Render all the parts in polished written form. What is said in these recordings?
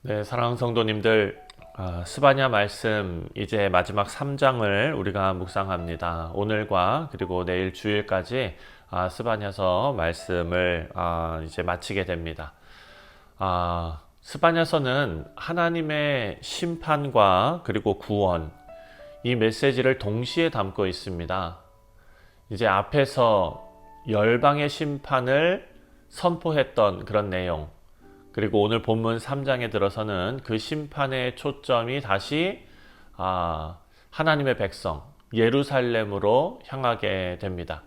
네, 사랑하는 성도님들, 스바냐 말씀 이제 마지막 3장을 우리가 묵상합니다. 오늘과 그리고 내일 주일까지 스바냐서 말씀을 이제 마치게 됩니다. 스바냐서는 하나님의 심판과 그리고 구원, 이 메시지를 동시에 담고 있습니다. 이제 앞에서 열방의 심판을 선포했던 그런 내용, 그리고 오늘 본문 3장에 들어서는 그 심판의 초점이 다시 하나님의 백성 예루살렘으로 향하게 됩니다.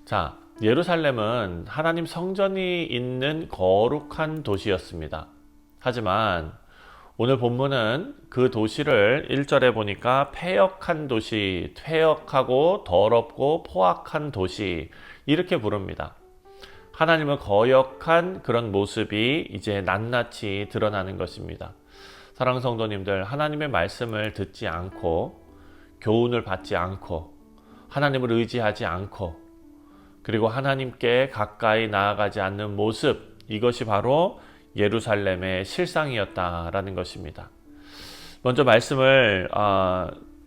자, 예루살렘은 하나님 성전이 있는 거룩한 도시였습니다. 하지만 오늘 본문은 그 도시를 1절에 보니까 패역한 도시, 퇴역하고 더럽고 포악한 도시, 이렇게 부릅니다. 하나님을 거역한 그런 모습이 이제 낱낱이 드러나는 것입니다. 사랑하는 성도님들, 하나님의 말씀을 듣지 않고 교훈을 받지 않고 하나님을 의지하지 않고 그리고 하나님께 가까이 나아가지 않는 모습, 이것이 바로 예루살렘의 실상이었다라는 것입니다. 먼저 말씀을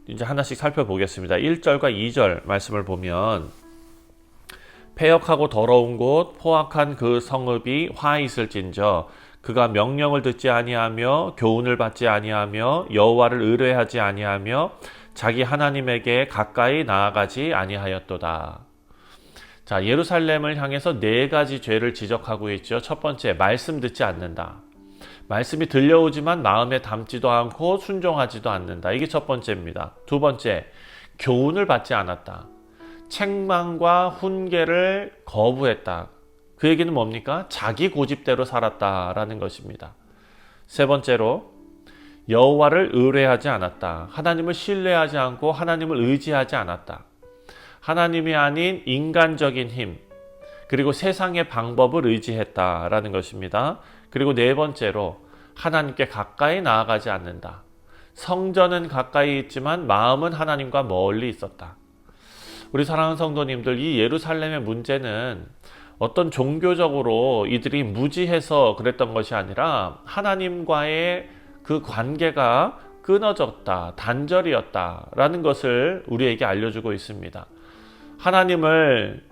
이제 하나씩 살펴보겠습니다. 1절과 2절 말씀을 보면 패역하고 더러운 곳 포악한 그 성읍이 화 있을진저 그가 명령을 듣지 아니하며 교훈을 받지 아니하며 여호와를 의뢰하지 아니하며 자기 하나님에게 가까이 나아가지 아니하였도다. 자, 예루살렘을 향해서 네 가지 죄를 지적하고 있죠. 첫 번째, 말씀 듣지 않는다. 말씀이 들려오지만 마음에 담지도 않고 순종하지도 않는다. 이게 첫 번째입니다. 두 번째, 교훈을 받지 않았다. 책망과 훈계를 거부했다. 그 얘기는 뭡니까? 자기 고집대로 살았다라는 것입니다. 세 번째로 여호와를 의뢰하지 않았다. 하나님을 신뢰하지 않고 하나님을 의지하지 않았다. 하나님이 아닌 인간적인 힘, 그리고 세상의 방법을 의지했다라는 것입니다. 그리고 네 번째로 하나님께 가까이 나아가지 않는다. 성전은 가까이 있지만 마음은 하나님과 멀리 있었다. 우리 사랑하는 성도님들, 이 예루살렘의 문제는 어떤 종교적으로 이들이 무지해서 그랬던 것이 아니라 하나님과의 그 관계가 끊어졌다, 단절이었다라는 것을 우리에게 알려주고 있습니다. 하나님을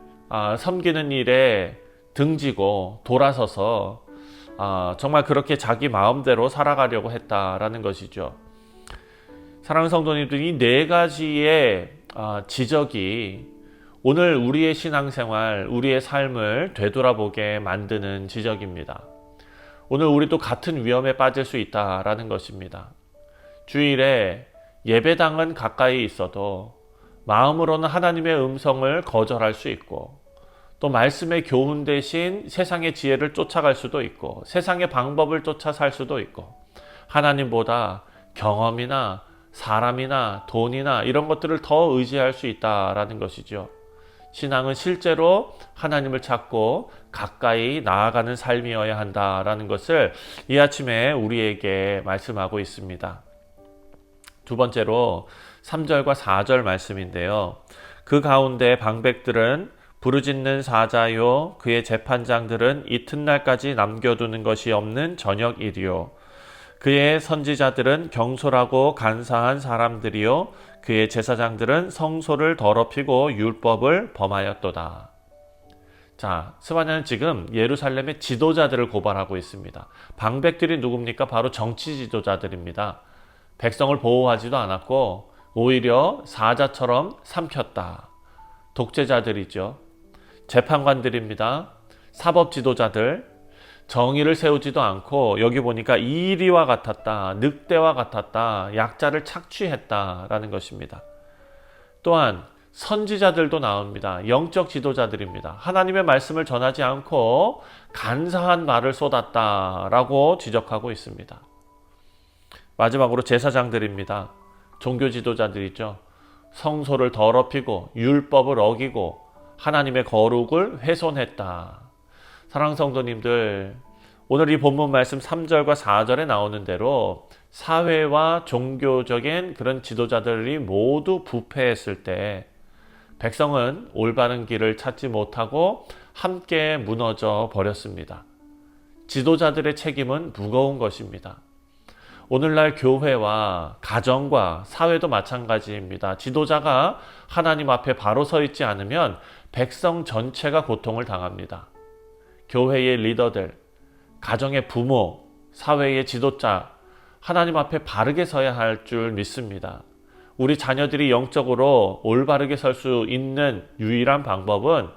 섬기는 일에 등지고 돌아서서 정말 그렇게 자기 마음대로 살아가려고 했다라는 것이죠. 사랑하는 성도님들, 이 네 가지의 지적이 오늘 우리의 신앙생활, 우리의 삶을 되돌아보게 만드는 지적입니다. 오늘 우리도 같은 위험에 빠질 수 있다라는 것입니다. 주일에 예배당은 가까이 있어도 마음으로는 하나님의 음성을 거절할 수 있고, 또 말씀의 교훈 대신 세상의 지혜를 쫓아갈 수도 있고, 세상의 방법을 쫓아 살 수도 있고, 하나님보다 경험이나 사람이나 돈이나 이런 것들을 더 의지할 수 있다라는 것이죠. 신앙은 실제로 하나님을 찾고 가까이 나아가는 삶이어야 한다라는 것을 이 아침에 우리에게 말씀하고 있습니다. 두 번째로 3절과 4절 말씀인데요. 그 가운데 방백들은 부르짖는 사자요, 그의 재판장들은 이튿날까지 남겨두는 것이 없는 저녁일이요, 그의 선지자들은 경솔하고 간사한 사람들이요, 그의 제사장들은 성소를 더럽히고 율법을 범하였도다. 자, 스바냐는 지금 예루살렘의 지도자들을 고발하고 있습니다. 방백들이 누굽니까? 바로 정치 지도자들입니다. 백성을 보호하지도 않았고 오히려 사자처럼 삼켰다. 독재자들이죠. 재판관들입니다. 사법 지도자들, 정의를 세우지도 않고 여기 보니까 이리와 같았다, 늑대와 같았다, 약자를 착취했다라는 것입니다. 또한 선지자들도 나옵니다. 영적 지도자들입니다. 하나님의 말씀을 전하지 않고 간사한 말을 쏟았다라고 지적하고 있습니다. 마지막으로 제사장들입니다. 종교 지도자들이죠. 성소를 더럽히고 율법을 어기고 하나님의 거룩을 훼손했다. 사랑하는 성도님들, 오늘 이 본문 말씀 3절과 4절에 나오는 대로 사회와 종교적인 그런 지도자들이 모두 부패했을 때 백성은 올바른 길을 찾지 못하고 함께 무너져 버렸습니다. 지도자들의 책임은 무거운 것입니다. 오늘날 교회와 가정과 사회도 마찬가지입니다. 지도자가 하나님 앞에 바로 서 있지 않으면 백성 전체가 고통을 당합니다. 교회의 리더들, 가정의 부모, 사회의 지도자, 하나님 앞에 바르게 서야 할 줄 믿습니다. 우리 자녀들이 영적으로 올바르게 설 수 있는 유일한 방법은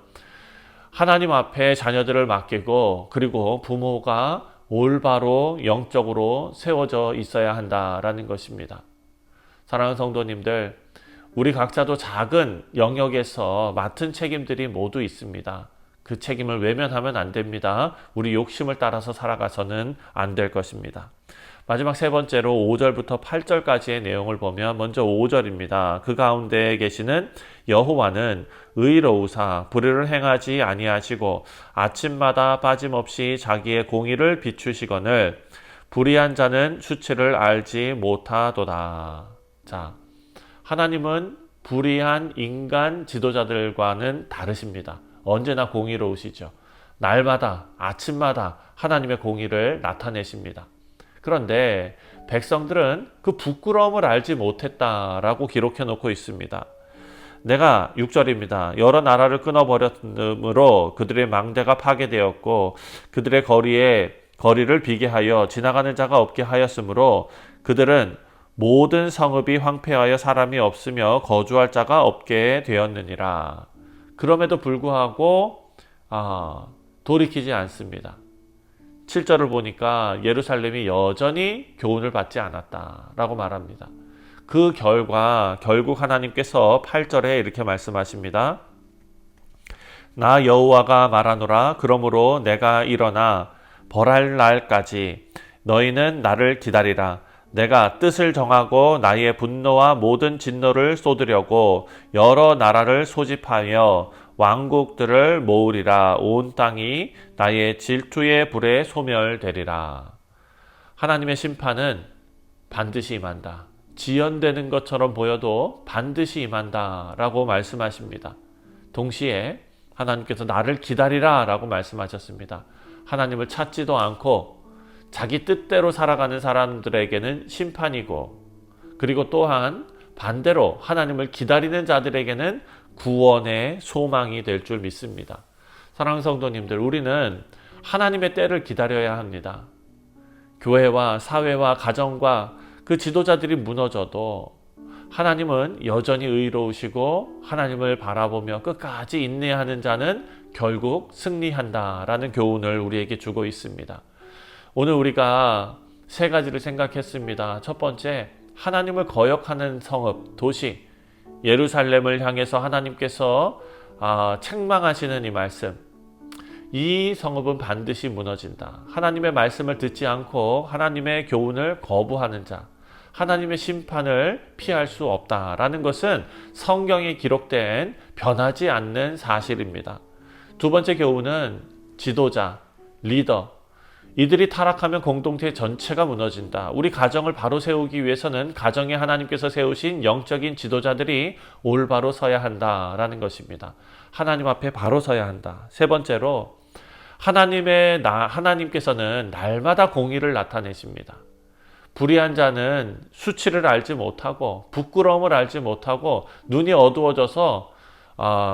하나님 앞에 자녀들을 맡기고 그리고 부모가 올바로 영적으로 세워져 있어야 한다라는 것입니다. 사랑하는 성도님들, 우리 각자도 작은 영역에서 맡은 책임들이 모두 있습니다. 그 책임을 외면하면 안 됩니다. 우리 욕심을 따라서 살아가서는 안 될 것입니다. 마지막 세 번째로 5절부터 8절까지의 내용을 보면 먼저 5절입니다. 그 가운데 계시는 여호와는 의로우사 불의를 행하지 아니하시고 아침마다 빠짐없이 자기의 공의를 비추시거늘 불의한 자는 수치를 알지 못하도다. 자, 하나님은 불의한 인간 지도자들과는 다르십니다. 언제나 공의로우시죠. 날마다 아침마다 하나님의 공의를 나타내십니다. 그런데 백성들은 그 부끄러움을 알지 못했다라고 기록해 놓고 있습니다. 내가 6절입니다. 여러 나라를 끊어버렸으므로 그들의 망대가 파괴되었고 그들의 거리를 비게 하여 지나가는 자가 없게 하였으므로 그들은 모든 성읍이 황폐하여 사람이 없으며 거주할 자가 없게 되었느니라. 그럼에도 불구하고 돌이키지 않습니다. 7절을 보니까 예루살렘이 여전히 교훈을 받지 않았다라고 말합니다. 그 결과 결국 하나님께서 8절에 이렇게 말씀하십니다. 나 여호와가 말하노라. 그러므로 내가 일어나 벌할 날까지 너희는 나를 기다리라. 내가 뜻을 정하고 나의 분노와 모든 진노를 쏟으려고 여러 나라를 소집하여 왕국들을 모으리라. 온 땅이 나의 질투의 불에 소멸되리라. 하나님의 심판은 반드시 임한다. 지연되는 것처럼 보여도 반드시 임한다 라고 말씀하십니다. 동시에 하나님께서 나를 기다리라 라고 말씀하셨습니다. 하나님을 찾지도 않고 자기 뜻대로 살아가는 사람들에게는 심판이고, 그리고 또한 반대로 하나님을 기다리는 자들에게는 구원의 소망이 될 줄 믿습니다. 사랑하는 성도님들, 우리는 하나님의 때를 기다려야 합니다. 교회와 사회와 가정과 그 지도자들이 무너져도 하나님은 여전히 의로우시고 하나님을 바라보며 끝까지 인내하는 자는 결국 승리한다라는 교훈을 우리에게 주고 있습니다. 오늘 우리가 세 가지를 생각했습니다. 첫 번째, 하나님을 거역하는 성읍, 도시, 예루살렘을 향해서 하나님께서 책망하시는 이 말씀. 이 성읍은 반드시 무너진다. 하나님의 말씀을 듣지 않고 하나님의 교훈을 거부하는 자, 하나님의 심판을 피할 수 없다라는 것은 성경에 기록된 변하지 않는 사실입니다. 두 번째 교훈은 지도자, 리더, 이들이 타락하면 공동체 전체가 무너진다. 우리 가정을 바로 세우기 위해서는 가정에 하나님께서 세우신 영적인 지도자들이 올바로 서야 한다라는 것입니다. 하나님 앞에 바로 서야 한다. 세 번째로 하나님께서는 날마다 공의를 나타내십니다. 불의한 자는 수치를 알지 못하고 부끄러움을 알지 못하고 눈이 어두워져서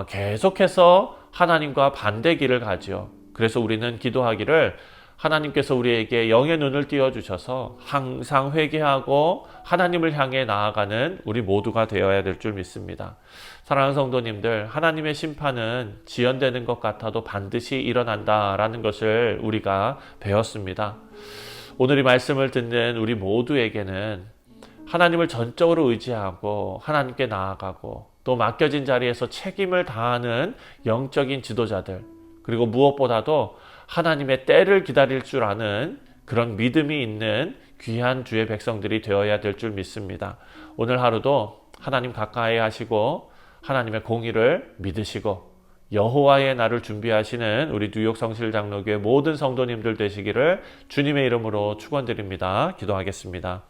계속해서 하나님과 반대 길을 가지요. 그래서 우리는 기도하기를 하나님께서 우리에게 영의 눈을 띄워주셔서 항상 회개하고 하나님을 향해 나아가는 우리 모두가 되어야 될 줄 믿습니다. 사랑하는 성도님들, 하나님의 심판은 지연되는 것 같아도 반드시 일어난다라는 것을 우리가 배웠습니다. 오늘 이 말씀을 듣는 우리 모두에게는 하나님을 전적으로 의지하고 하나님께 나아가고 또 맡겨진 자리에서 책임을 다하는 영적인 지도자들, 그리고 무엇보다도 하나님의 때를 기다릴 줄 아는 그런 믿음이 있는 귀한 주의 백성들이 되어야 될 줄 믿습니다. 오늘 하루도 하나님 가까이 하시고 하나님의 공의를 믿으시고 여호와의 날을 준비하시는 우리 뉴욕 성실장로교회 모든 성도님들 되시기를 주님의 이름으로 축원드립니다. 기도하겠습니다.